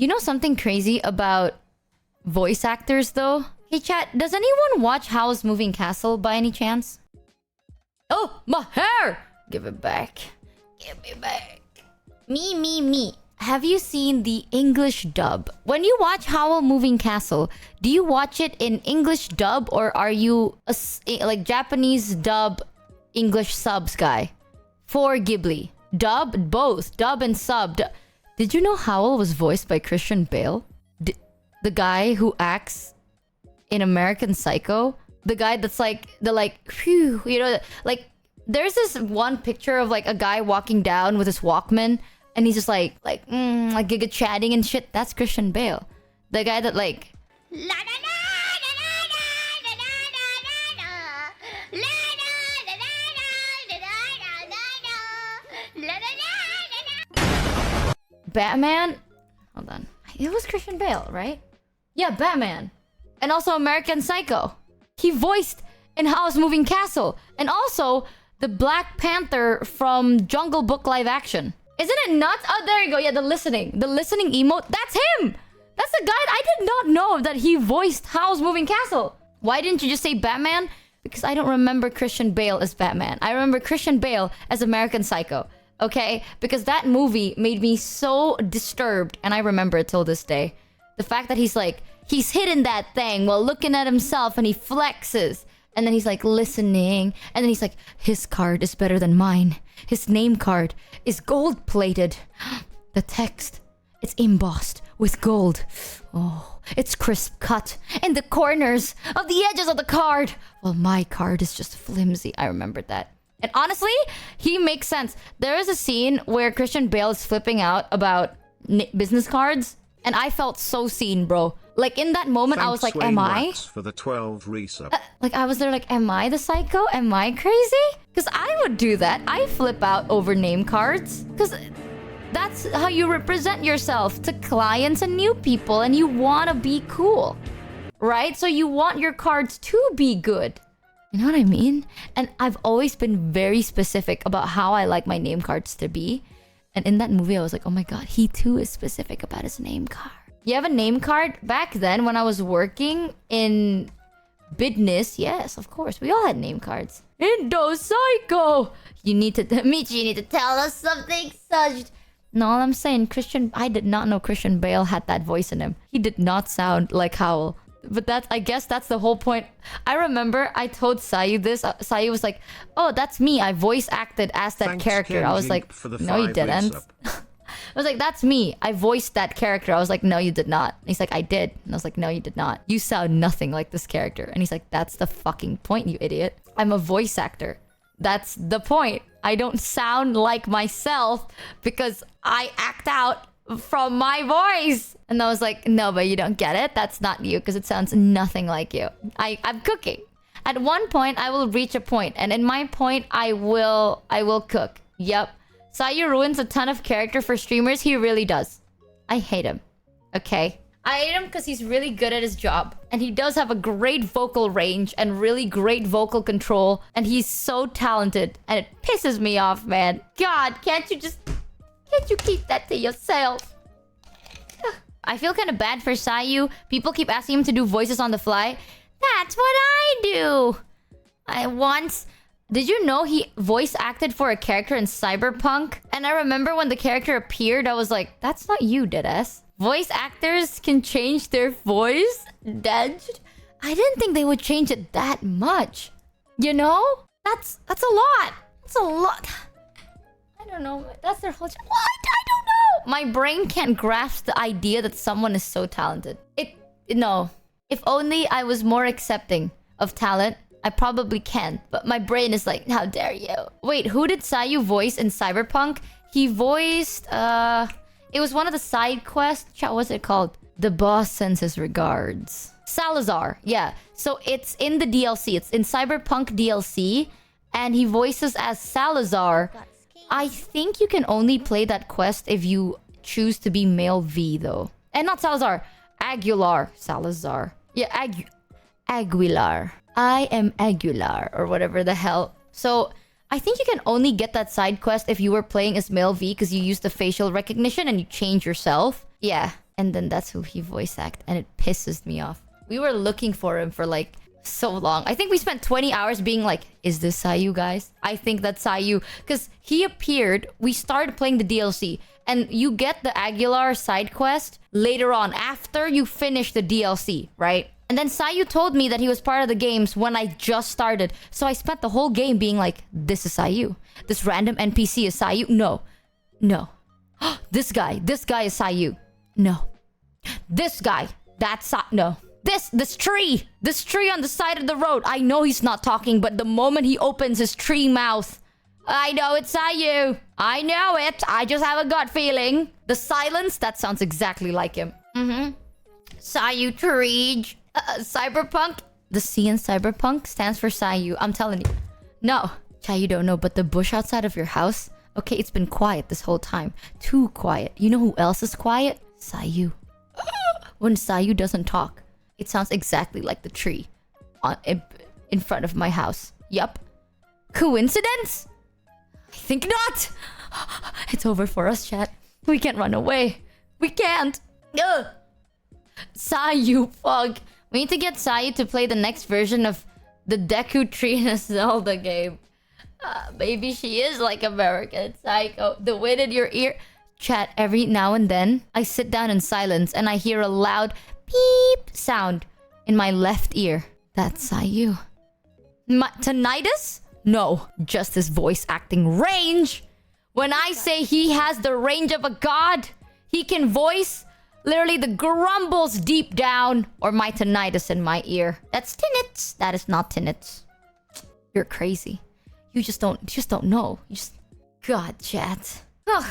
You know something crazy about voice actors though? Hey chat, does anyone watch Howl's Moving Castle by any chance? Oh, my hair! Give it back. Give me back. Me. Have you seen the English dub? When you watch Howl Moving Castle, do you watch it in English dub or are you a like Japanese dub English subs guy? For Ghibli. Dub? Both. Dub and sub. Did you know Howl was voiced by Christian Bale? The guy who acts in American Psycho? The guy that's like, phew, you know, like, there's this one picture of like a guy walking down with his Walkman and he's just like giga chatting and shit. That's Christian Bale. The guy that like... Batman? Hold on. It was Christian Bale, right? Yeah, Batman. And also American Psycho. He voiced in Howl's Moving Castle. And also the Black Panther from Jungle Book live action. Isn't it nuts? Oh, there you go. Yeah, the listening. The listening emote. That's him! That's the guy. I did not know that he voiced Howl's Moving Castle. Why didn't you just say Batman? Because I don't remember Christian Bale as Batman. I remember Christian Bale as American Psycho. Okay? Because that movie made me so disturbed. And I remember it till this day. The fact that he's like... He's hidden that thing while looking at himself and he flexes. And then he's like listening. And then he's like, his card is better than mine. His name card is gold plated. The text, it's embossed with gold. Oh, it's crisp cut in the corners of the edges of the card. Well, my card is just flimsy. I remembered that. And honestly, he makes sense. There is a scene where Christian Bale is flipping out about business cards. And I felt so seen, bro. Like, in that moment, I was like, am I? For the 12 resub. Like, I was there like, am I the psycho? Am I crazy? Because I would do that. I flip out over name cards. Because that's how you represent yourself to clients and new people. And you want to be cool. Right? So you want your cards to be good. You know what I mean? And I've always been very specific about how I like my name cards to be. And in that movie, I was like, oh my god, he too is specific about his name card. You have a name card? Back then, when I was working in business, yes, of course, we all had name cards. Indo Psycho! You need to... Michi, you need to tell us something such... No, all I'm saying, I did not know Christian Bale had that voice in him. He did not sound like Howl. But I guess that's the whole point. I remember I told Cyyu this. Cyyu was like, oh, that's me. I voice acted as that character. I was like, no, you didn't. I was like, that's me. I voiced that character. I was like, no, you did not. And he's like, I did. And I was like, no, you did not. You sound nothing like this character. And he's like, that's the fucking point, you idiot. I'm a voice actor. That's the point. I don't sound like myself because I act out from my voice. And I was like, no, but you don't get it. That's not you because it sounds nothing like you. I'm cooking. At one point, I will reach a point. And in my point, I will cook. Yep. Cyyu ruins a ton of character for streamers. He really does. I hate him. Okay? I hate him because he's really good at his job. And he does have a great vocal range and really great vocal control. And he's so talented. And it pisses me off, man. God, can't you keep that to yourself? I feel kind of bad for Cyyu. People keep asking him to do voices on the fly. That's what I do. Did you know he voice acted for a character in Cyberpunk? And I remember when the character appeared, I was like, that's not you, deadass. Voice actors can change their voice? Dedged? I didn't think they would change it that much. You know? That's a lot. That's a lot. I don't know. That's their whole... What? I don't know. My brain can't grasp the idea that someone is so talented. No. If only I was more accepting of talent, I probably can. But my brain is like, how dare you? Wait, who did Cyyu voice in Cyberpunk? He voiced, it was one of the side quests. What's it called? The boss sends his regards. Salazar, yeah. So it's in the DLC. It's in Cyberpunk DLC. And he voices as Salazar. I think you can only play that quest if you choose to be male V, though. And not Salazar. Aguilar. Salazar. Yeah, Aguilar. I am Aguilar, or whatever the hell. So, I think you can only get that side quest if you were playing as male V because you use the facial recognition and you change yourself. Yeah. And then that's who he voice act, and it pisses me off. We were looking for him for like so long. I think we spent 20 hours being like, is this Cyyu, guys? I think that's Cyyu. Because he appeared, we started playing the DLC, and you get the Aguilar side quest later on after you finish the DLC, right? And then Cyyu told me that he was part of the games when I just started. So I spent the whole game being like, this is Cyyu. This random NPC is Cyyu. No. No. This guy is Cyyu. No. This guy, that's no. This tree on the side of the road. I know he's not talking, but the moment he opens his tree mouth, I know it's Cyyu. I know it. I just have a gut feeling. The silence, that sounds exactly like him. Cyyu Tree. Cyberpunk. The C in Cyberpunk stands for Cyyu. I'm telling you. No. Chai, you don't know, but the bush outside of your house, okay, it's been quiet this whole time. Too quiet. You know who else is quiet? Cyyu. When Cyyu doesn't talk, it sounds exactly like the tree in front of my house. Yup. Coincidence? I think not. It's over for us, chat. We can't run away. We can't. Ugh. Cyyu, fuck. We need to get Cyyu to play the next version of the Deku Tree in a Zelda game. Maybe she is like American Psycho. The wind in your ear. Chat, every now and then, I sit down in silence and I hear a loud beep sound in my left ear. That's Cyyu. Tinnitus? No, just his voice acting range. When I say he has the range of a god, he can voice literally the grumbles deep down or my tinnitus in my ear. That's tinnitus. That is not tinnitus. You're crazy. You just don't know. You just... God, chat. Ugh.